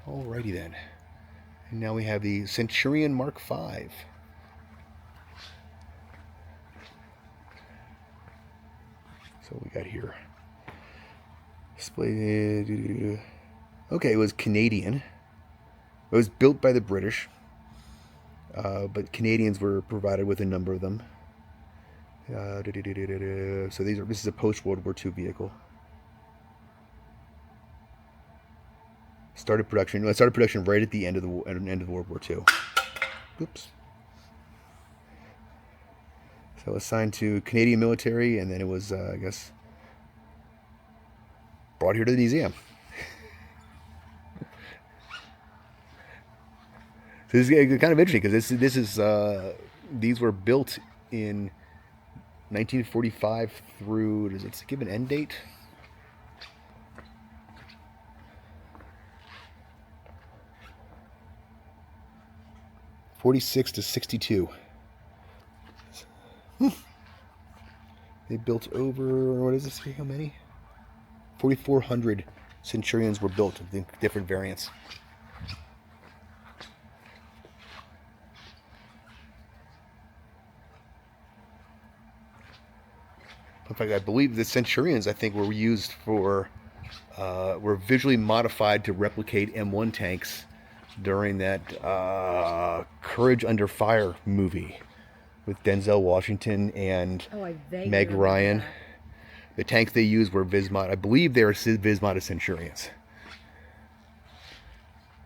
Alrighty then. And now we have the Centurion Mark V. So we got here. Displayed. Okay, it was Canadian. It was built by the British, but Canadians were provided with a number of them. So this is a post-World War II vehicle. Started production right at the end of World War II. Oops. So assigned to Canadian military, and then it was, I guess, brought here to the museum. So this is kind of interesting because these were built in 1945 through, does it give an end date? '46 to '62. They built over, what is this? How many? 4,400 Centurions were built of different variants. In fact, I believe the Centurions, I think, were used for, were visually modified to replicate M1 tanks during that Courage Under Fire movie with Denzel Washington and Meg Ryan. That. The tanks they used were Vismod. I believe they were Vismod Centurions.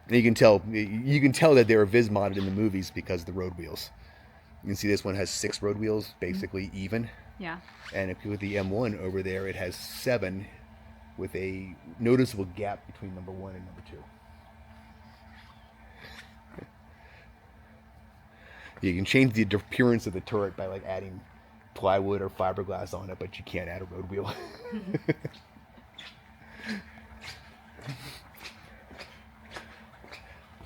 And you can tell that they were Vismodded in the movies because of the road wheels. You can see this one has 6 road wheels, basically even. Yeah. And if you with the M1 over there, it has 7 with a noticeable gap between number 1 and number 2. You can change the appearance of the turret by like adding plywood or fiberglass on it, but you can't add a road wheel.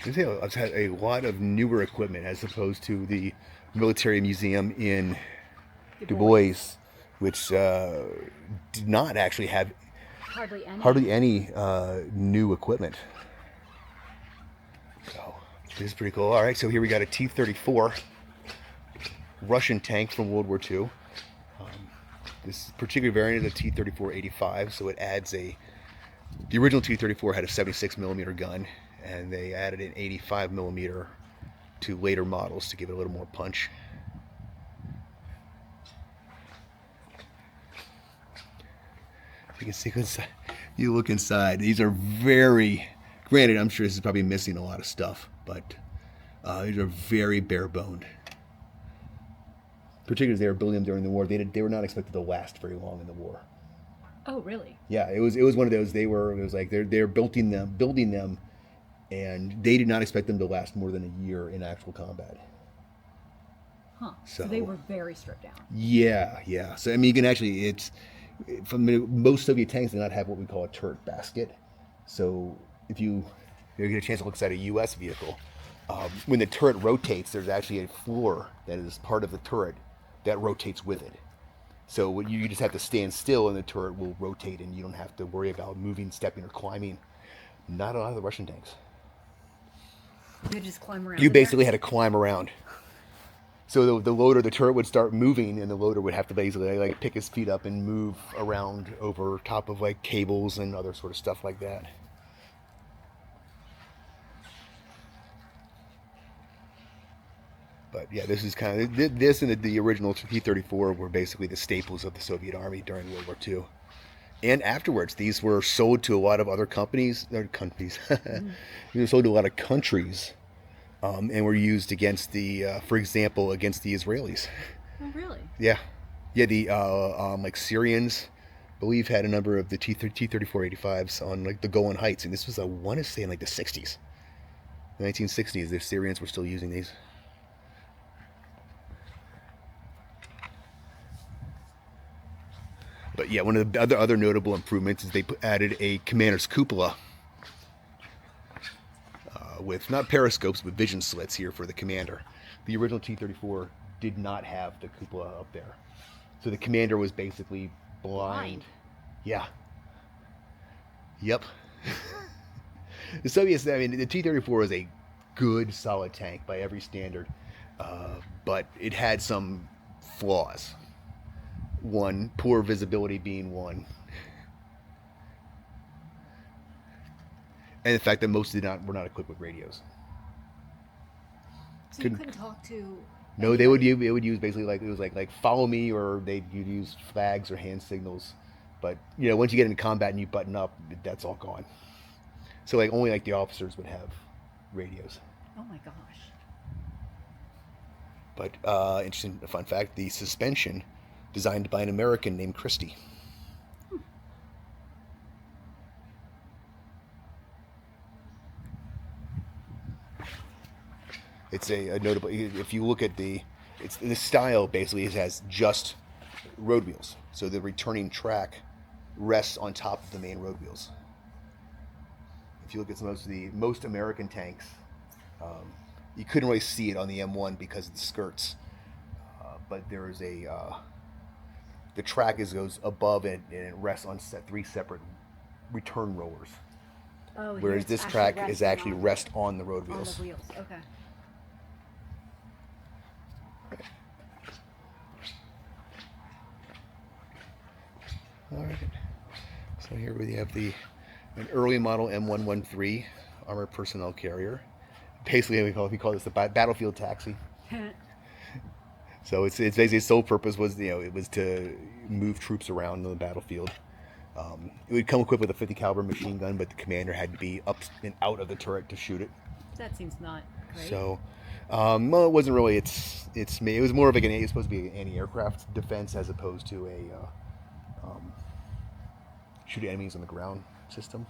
I've had a lot of newer equipment as opposed to the military museum in Du Bois, which did not actually have hardly any new equipment. So this is pretty cool. All right, so here we got a T-34 Russian tank from World War II. This particular variant is a T-34-85, so it adds the original T-34 had a 76 millimeter gun, and they added an 85 millimeter to later models to give it a little more punch. You can see inside. You look inside. These are very, granted, I'm sure this is probably missing a lot of stuff, but these are very bare-boned. Particularly as they were building them during the war, they were not expected to last very long in the war. Oh, really? Yeah, it was one of those. It was like they're building them, and they did not expect them to last more than a year in actual combat. Huh. So they were very stripped down. Yeah. So I mean, you can actually most Soviet tanks do not have what we call a turret basket. So if you get a chance to look inside a U.S. vehicle, when the turret rotates, there's actually a floor that is part of the turret that rotates with it. So you just have to stand still, and the turret will rotate, and you don't have to worry about moving, stepping, or climbing. Not a lot of the Russian tanks. You just climb around. You basically had to climb around. So the turret would start moving, and the loader would have to basically like pick his feet up and move around over top of like cables and other sort of stuff like that. But yeah, this is kind of this and the original T-34 were basically the staples of the Soviet Army during World War II, and afterwards. These were sold to a lot of other companies. These were sold to a lot of countries, and were used against for example, against the Israelis. Oh, really? Yeah. The like Syrians, I believe, had a number of the T-34-85s on like the Golan Heights, and this was I want to say in like the 60s, 1960s. The Syrians were still using these. But yeah, one of the other notable improvements is they added a commander's cupola with not periscopes but vision slits here for the commander. The original T-34 did not have the cupola up there, so the commander was basically blind. Yeah. Yep. The Soviets, I mean, the T-34 was a good, solid tank by every standard, but it had some flaws. One, poor visibility being one, and the fact that most were not equipped with radios. So you couldn't talk to. No, they would use basically like it was like follow me, or you'd use flags or hand signals. But once you get into combat and you button up, that's all gone. So like only like the officers would have radios. Oh my gosh. But interesting fun fact: the suspension, designed by an American named Christie. It's a notable. If you look at the style, basically it has just road wheels. So the returning track rests on top of the main road wheels. If you look at most American tanks, you couldn't really see it on the M1 because of the skirts. But there is the track goes above it, and it rests on three separate return rollers. Oh, whereas this track is actually rest on the road wheels. On the wheels, okay. All right. So here we have an early model M113 armored personnel carrier. Basically, we call this the battlefield taxi. So it's basically its sole purpose was it was to move troops around on the battlefield. It would come equipped with a 50 caliber machine gun, but the commander had to be up and out of the turret to shoot it. That seems not great. So, well, it wasn't really. It was more of like it was supposed to be an anti-aircraft defense as opposed to a shoot enemies on the ground system.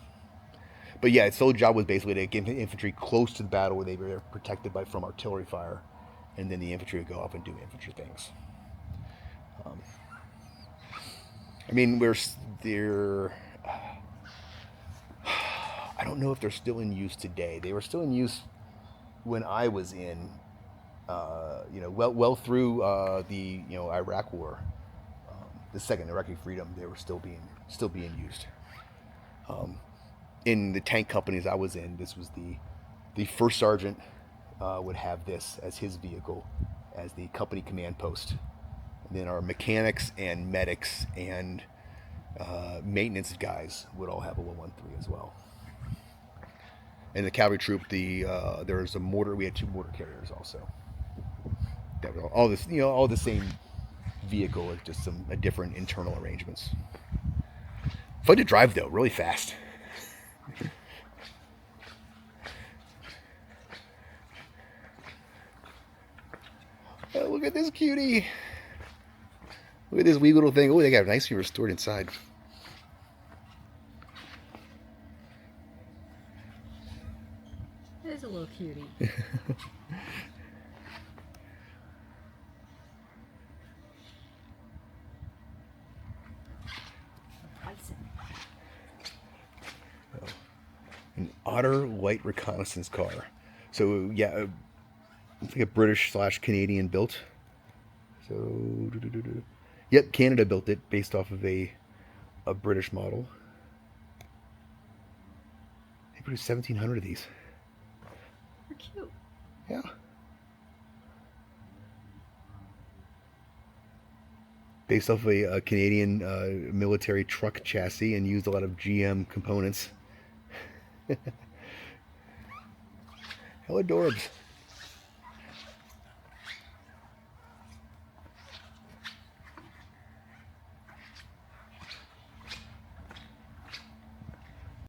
But yeah, its sole job was basically to get infantry close to the battle where they were protected from artillery fire, and then the infantry would go off and do infantry things. I mean, I don't know if they're still in use today. They were still in use when I was in, well through the Iraq War, the second Iraqi freedom. They were still being used. In the tank companies I was in, this was the first sergeant would have this as his vehicle, as the company command post. And then our mechanics and medics and maintenance guys would all have a 113 as well. And the cavalry troop, there was a mortar. We had two mortar carriers also. That were all this, all the same vehicle with just some different internal arrangements. Fun to drive though, really fast. Oh, look at this cutie. Look at this wee little thing. Oh, they got nicely restored inside. It is a little cutie. An Otter light reconnaissance car. So yeah, it's like a British/Canadian built. So yep, Canada built it based off of a British model. They produced 1,700 of these. They're cute. Yeah. Based off of a Canadian military truck chassis and used a lot of GM components. How adorbs.